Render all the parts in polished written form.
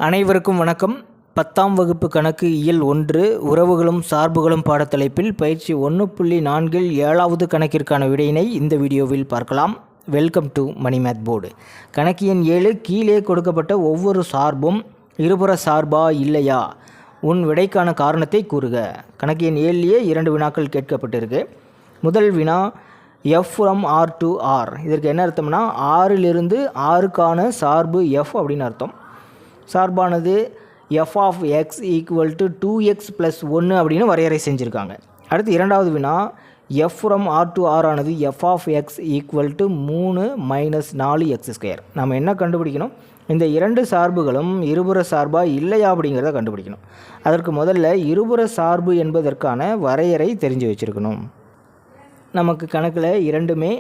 அனைவருக்கும் வணக்கம். 10ஆம் வகுப்பு கணக்கு இயல் 1 உறவுகளும் சார்புகளும் பாடத்தலைப்பில் பயிற்சி 1.4 7வது கணக்கிற்கான விடையினை இந்த வீடியோவில் பார்க்கலாம். Welcome to Mani math board. கணக்கு எண் 7 கீழே கொடுக்கப்பட்ட ஒவ்வொரு சார்பும் இருபுற சார்பா இல்லையா, உன் விடைக்கான காரணத்தை கூறுக. கணக்கு எண் 7லேயே 2 வினாக்கள் கேட்கப்பட்டிருக்கு. முதல் வினா F from R to R. இதற்கு என்ன அர்த்தம்னா ஆறிலிருந்து ஆறுக்கான சார்பு எஃப் அப்படின்னு அர்த்தம். சார்பானது F of X equal to 2x + 1 அப்படின்னு வரையறை செஞ்சுருக்காங்க. அடுத்து இரண்டாவது வினா F from R to R ஆனது F of X equal to 3 - 4x². நம்ம என்ன கண்டுபிடிக்கணும், இந்த இரண்டு சார்புகளும் இருபுற சார்பா இல்லையா அப்படிங்கிறத கண்டுபிடிக்கணும். அதற்கு முதல்ல இருபுற சார்பு என்பதற்கான வரையறை தெரிஞ்சு வச்சுருக்கணும். நமக்கு கணக்கில் இரண்டுமே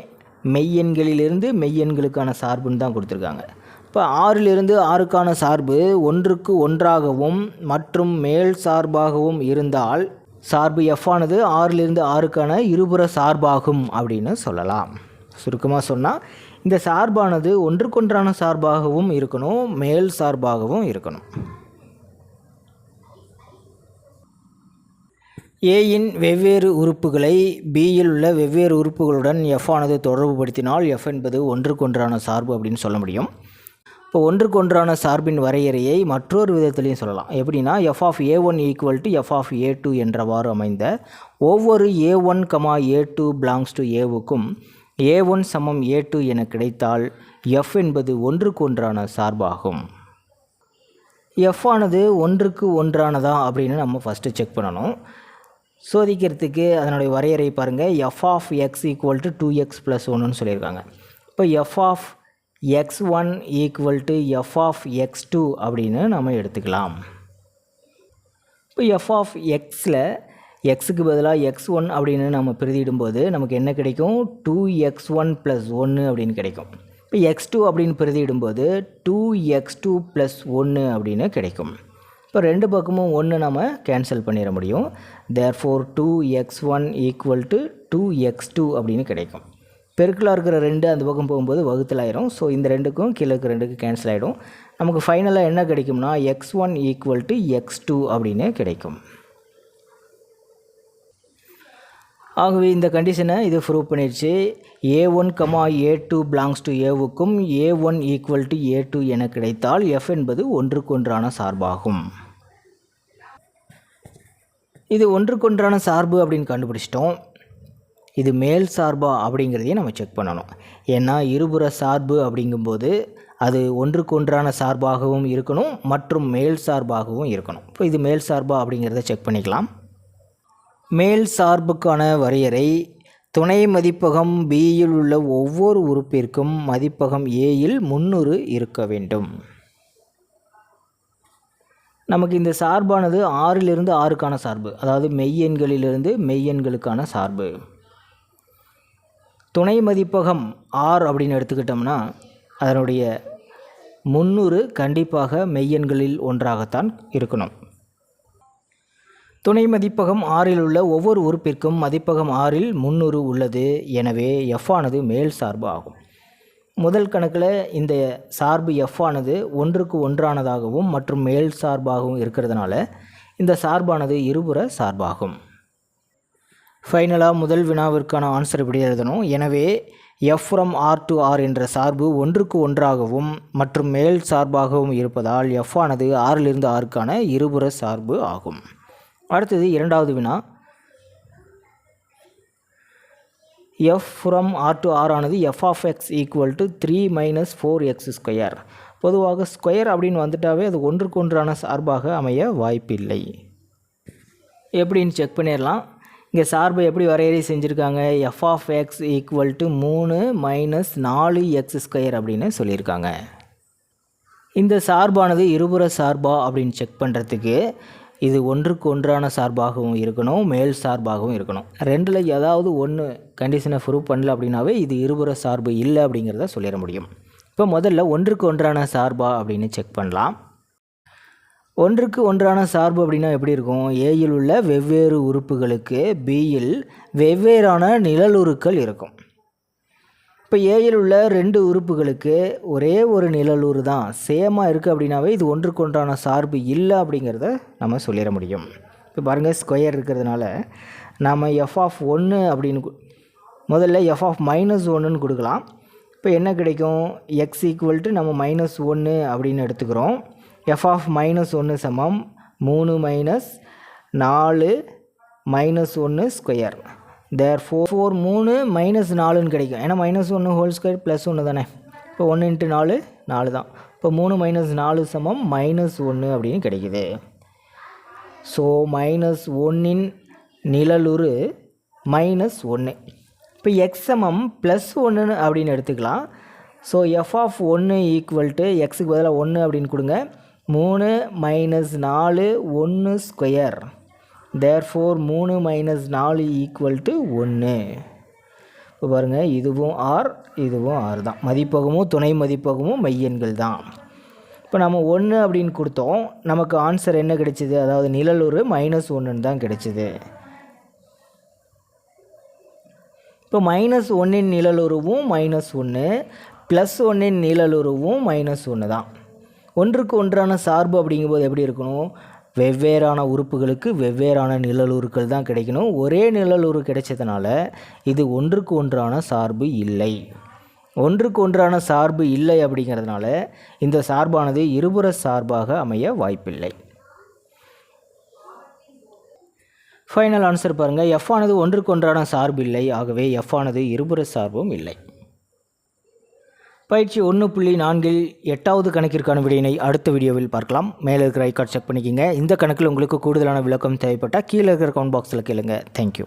மெய்யெண்களிலிருந்து மெய்யெண்களுக்கான சார்புன்னு தான் கொடுத்துருக்காங்க. இப்போ ஆறிலிருந்து ஆறுக்கான சார்பு ஒன்றுக்கு ஒன்றாகவும் மற்றும் மேல் சார்பாகவும் இருந்தால் சார்பு எஃப் ஆனது ஆறிலிருந்து ஆறுக்கான இருபுற சார்பாகும் அப்படின்னு சொல்லலாம். சுருக்கமாக சொன்னால் இந்த சார்பானது ஒன்றுக்கொன்றான சார்பாகவும் இருக்கணும், மேல் சார்பாகவும் இருக்கணும். ஏயின் வெவ்வேறு உறுப்புகளை பியில் உள்ள வெவ்வேறு உறுப்புகளுடன் எஃப் ஆனது தொடர்புபடுத்தினால் எஃப் என்பது ஒன்றுக்கொன்றான சார்பு அப்படின்னு சொல்ல முடியும். இப்போ ஒன்றுக்கொன்றான சார்பின் வரையறையை மற்றொரு விதத்திலையும் சொல்லலாம். எப்படின்னா f of A1 equal to f of A2 என்றவாறு அமைந்த ஒவ்வொரு A1, A2 பிலாங்ஸ் டு ஏவுக்கும் A1 = A2 என கிடைத்தால் எஃப் என்பது ஒன்றுக்கொன்றான சார்பாகும். எஃப் ஆனது ஒன்றுக்கு ஒன்றானதா அப்படின்னு நம்ம ஃபஸ்ட்டு செக் பண்ணணும். சோதிக்கிறதுக்கு அதனுடைய வரையறை பாருங்கள். F of X equal to 2x + 1ன்னு சொல்லியிருக்காங்க. இப்போ f of x1 equal to f of x2 அப்படின்னு நம்ம எடுத்துக்கலாம். இப்போ எஃப் ஆஃப் எக்ஸில் எக்ஸுக்கு பதிலாக x1 அப்படின்னு நம்ம பிரதியிடும்போது நமக்கு என்ன கிடைக்கும், 2x1 + 1 அப்படின்னு கிடைக்கும். இப்போ x2 அப்படின்னு பிரதியிடும்போது 2x2 + 1 அப்படின்னு கிடைக்கும். இப்போ ரெண்டு பக்கமும் 1 நம்ம கேன்சல் பண்ணிட முடியும். Therefore 2x1 equal to 2x2 அப்படின்னு கிடைக்கும். பெருக்கலாக இருக்கிற 2 அந்த பக்கம் போகும்போது வகுத்தல் ஆயிரும். ஸோ இந்த ரெண்டுக்கும் கீழே இருக்கிற 2க்கு கேன்சல் ஆகிடும். நமக்கு ஃபைனலாக என்ன கிடைக்கும்னா x1 ஈக்குவல் டு x2 அப்படின்னு கிடைக்கும். ஆகவே இந்த கண்டிஷனை இது ப்ரூவ் பண்ணிடுச்சு. A1, A2 பிலாங்ஸ் டு ஏவுக்கும் A1 ஈக்குவல் டு A2 என கிடைத்தால் எஃப் என்பது ஒன்றுக்கொன்றான சார்பாகும். இது ஒன்றுக்கொன்றான சார்பு அப்படின்னு கண்டுபிடிச்சிட்டோம். இது மேல் சார்பா அப்படிங்கிறதையும் நம்ம செக் பண்ணணும். ஏன்னா இருபுற சார்பு அப்படிங்கும்போது அது ஒன்றுக்கொன்றான சார்பாகவும் இருக்கணும் மற்றும் மேல் சார்பாகவும் இருக்கணும். இப்போ இது மேல் சார்பா அப்படிங்கிறத செக் பண்ணிக்கலாம். மேல் சார்புக்கான வரையறை துணை மதிப்பகம் பியில் உள்ள ஒவ்வொரு உறுப்பிற்கும் மதிப்பகம் ஏயில் 300 இருக்க வேண்டும். நமக்கு இந்த சார்பானது 6லிருந்து 6க்கான சார்பு, அதாவது மெய்யெண்களிலிருந்து மெய்யெண்களுக்கான சார்பு. துணை மதிப்பகம் ஆர் அப்படின்னு எடுத்துக்கிட்டோம்னா அதனுடைய 300 கண்டிப்பாக மெய்யெண்களில் ஒன்றாகத்தான் இருக்கணும். துணை மதிப்பகம் 6ல் உள்ள ஒவ்வொரு உறுப்பிற்கும் மதிப்பகம் 6ல் 300 உள்ளது. எனவே எஃப் ஆனது மேல் சார்பு ஆகும். முதல் கணக்கில் இந்த சார்பு எஃப் ஆனது ஒன்றுக்கு ஒன்றானதாகவும் மற்றும் மேல் சார்பாகவும் இருக்கிறதுனால இந்த சார்பானது இருபுற சார்பாகும். ஃபைனலாக முதல் வினாவிற்கான ஆன்சர் இப்படி எழுதணும். எனவே f from R to R என்ற சார்பு ஒன்றுக்கு ஒன்றாகவும் மற்றும் மேல் சார்பாகவும் இருப்பதால் எஃப் ஆனது 6லிருந்து 6க்கான இருபுற சார்பு ஆகும். அடுத்தது இரண்டாவது வினா F from R to R ஆனது F of X equal to 3 - 4x². பொதுவாக ஸ்கொயர் அப்படின்னு வந்துட்டாவே அது ஒன்றுக்கொன்றான சார்பாக அமைய வாய்ப்பில்லை. எப்படின்னு செக் பண்ணிடலாம். இங்கே சார்பை எப்படி வரையறை செஞ்சுருக்காங்க, f of X equal to 3 - 4x² அப்படின்னு சொல்லியிருக்காங்க. இந்த சார்பானது இருபுற சார்பா அப்படின்னு செக் பண்ணுறதுக்கு இது ஒன்றுக்கு ஒன்றான சார்பாகவும் இருக்கணும், மேல் சார்பாகவும் இருக்கணும். ரெண்டில் ஏதாவது ஒன்று கண்டிஷனை ப்ரூவ் பண்ணல அப்படின்னாவே இது இருபுற சார்பு இல்லை அப்படிங்கிறத சொல்லிட முடியும். இப்போ முதல்ல ஒன்றுக்கு ஒன்றான சார்பா அப்படின்னு செக் பண்ணலாம். ஒன்றுக்கு ஒன்றான சார்பு அப்படின்னா எப்படி இருக்கும், ஏயில் உள்ள வெவ்வேறு உறுப்புகளுக்கு பியில் வெவ்வேறான நிழலுருக்கள் இருக்கும். இப்போ ஏயில் உள்ள 2 உறுப்புகளுக்கு ஒரே ஒரு நிழலுறு தான் சேமாக இருக்குது அப்படின்னாவே இது ஒன்றுக்கு ஒன்றான சார்பு இல்லை அப்படிங்கிறத நம்ம சொல்லிட முடியும். இப்போ பாருங்கள், ஸ்கொயர் இருக்கிறதுனால நாம் f(1) அப்படின்னு முதல்ல f(-1)ன்னு கொடுக்கலாம். இப்போ என்ன கிடைக்கும்? x = நம்ம -1 அப்படின்னு எடுத்துக்கிறோம். f(-1) சமம் 3 - 4 - 1 ஸ்கொயர். therefore 3 - 4ன்னு கிடைக்கும். ஏன்னா -1 ஹோல் ஸ்கொயர் +1 தானே. இப்போ 1 × 4 4 தான். இப்போ 3 - 4 சமம் -1 அப்படின்னு கிடைக்குது. ஸோ -1ன் நிழலுறு -1. இப்போ x சமம் +1 அப்படின்னு எடுத்துக்கலாம். ஸோ f(1) = xக்கு பதிலாக 1 அப்படின்னு கொடுங்க. 3 - 4 1 ஸ்கொயர். therefore 3 - 4 = 1. இப்போ பாருங்கள், இதுவும் r இதுவும் r தான். மதிப்பகமும் துணை மதிப்பகமும் மெய்யெண்கள் தான். இப்போ நம்ம 1 அப்படின்னு கொடுத்தோம், நமக்கு ஆன்சர் என்ன கிடைச்சிது? அதாவது நிழலுறு -1 தான் கிடைச்சிது. இப்போ -1ன் நிழலுருவும் -1, +1ன் நிழலுருவும் -1 தான். ஒன்றுக்கு ஒன்றான சார்பு அப்படிங்கும்போது எப்படி இருக்கணும்? வெவ்வேறான உறுப்புகளுக்கு வெவ்வேறான நிழலுருக்கள் தான் கிடைக்கணும். ஒரே நிழலுரு கிடைச்சதுனால இது ஒன்றுக்கு ஒன்றான சார்பு இல்லை. ஒன்றுக்கு ஒன்றான சார்பு இல்லை அப்படிங்கிறதுனால இந்த சார்பானது இருபுற சார்பாக அமைய வாய்ப்பில்லை. ஃபைனல் ஆன்சர் பாருங்கள், f ஆனது ஒன்றுக்கு ஒன்றான சார்பு இல்லை. ஆகவே f ஆனது இருபுற சார்பும் இல்லை. பயிற்சி 1.4 8வது கணக்கிற்கான விடையினை அடுத்த வீடியோவில் பார்க்கலாம். மேலே இருக்கிற ஐகார்ட் செக் பண்ணிக்கோங்க. இந்த கணக்கில் உங்களுக்கு கூடுதலான விளக்கம் தேவைப்பட்டால் கீழே இருக்கிற கமெண்ட் பாக்ஸில் கேளுங்க. தேங்க்யூ.